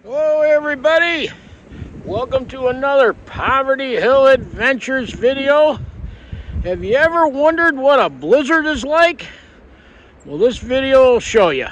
Hello everybody, welcome to another Poverty Hill Adventures video. Have you ever wondered what a blizzard is like? Well, this video will show you.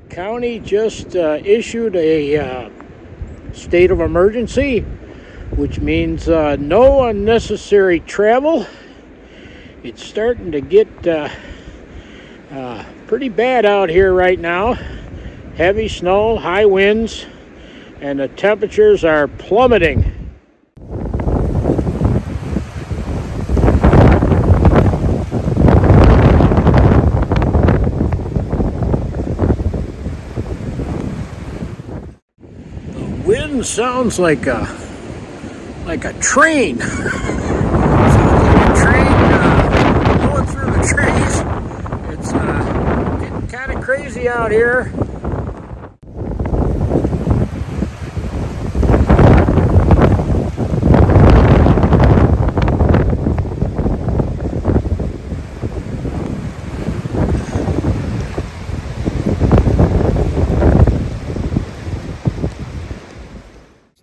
County just issued a state of emergency, which means no unnecessary travel. It's starting to get pretty bad out here right now. Heavy snow, high winds, and the temperatures are plummeting. Wind sounds like a train. Sounds like a train going through the trees. It's getting kind of crazy out here.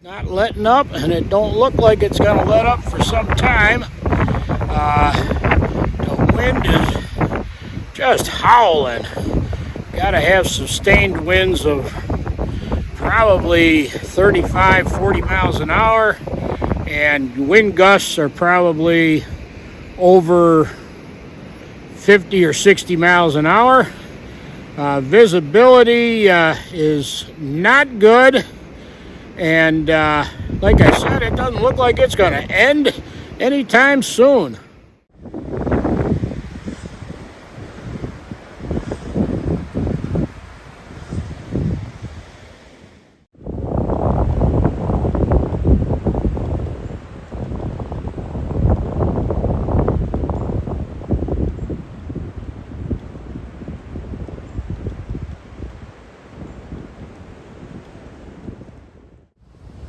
Not letting up, and it don't look like it's going to let up for some time. The wind is just howling. Got to have sustained winds of probably 35, 40 miles an hour, and wind gusts are probably over 50 or 60 miles an hour. Visibility is not good. And like I said, it doesn't look like it's going to end anytime soon.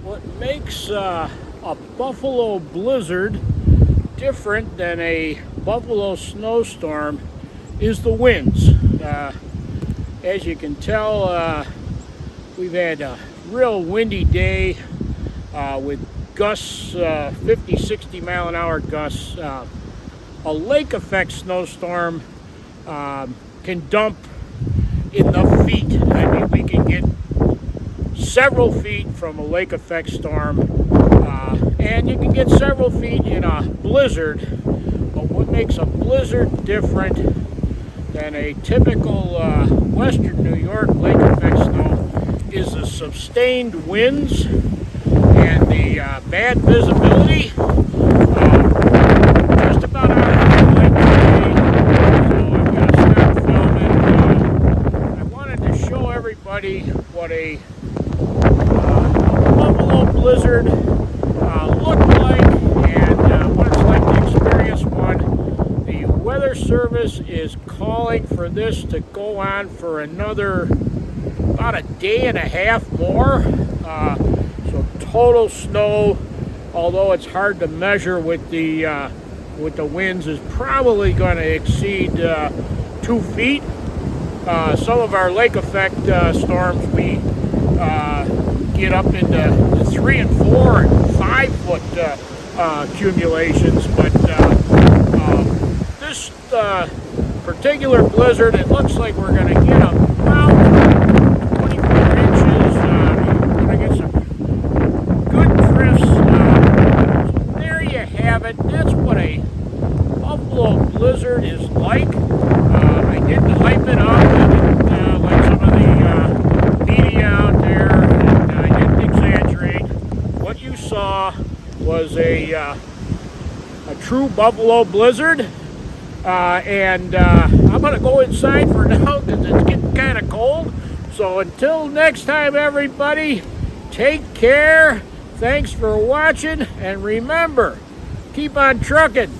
What makes a buffalo blizzard different than a buffalo snowstorm is the winds. As you can tell, we've had a real windy day with gusts, 50, 60 mile an hour gusts. A lake effect snowstorm can dump in the feet. I mean, we can get several feet from a lake effect storm, and you can get several feet in a blizzard. But what makes a blizzard different than a typical western New York lake effect snow is the sustained winds, and the bad visibility. Just about out of the light today, so I'm going to stop filming. I wanted to show everybody what a Buffalo blizzard looked like and what it's like to experience one. The Weather Service is calling for this to go on for another about a day and a half more. So total snow, although it's hard to measure with the winds, is probably going to exceed 2 feet. Some of our lake effect storms, we get up into 3 and 4 and 5 foot accumulations, but this particular blizzard, it looks like we're going to get about 24 inches. We're going to get some good drifts. So there you have it. That's what a Buffalo blizzard is like. I didn't hype it up. I didn't like some of the media out there, and I didn't exaggerate. What you saw was a true Buffalo blizzard. And I'm going to go inside for now because it's getting kind of cold. So until next time, everybody, take care. Thanks for watching. And remember, keep on trucking.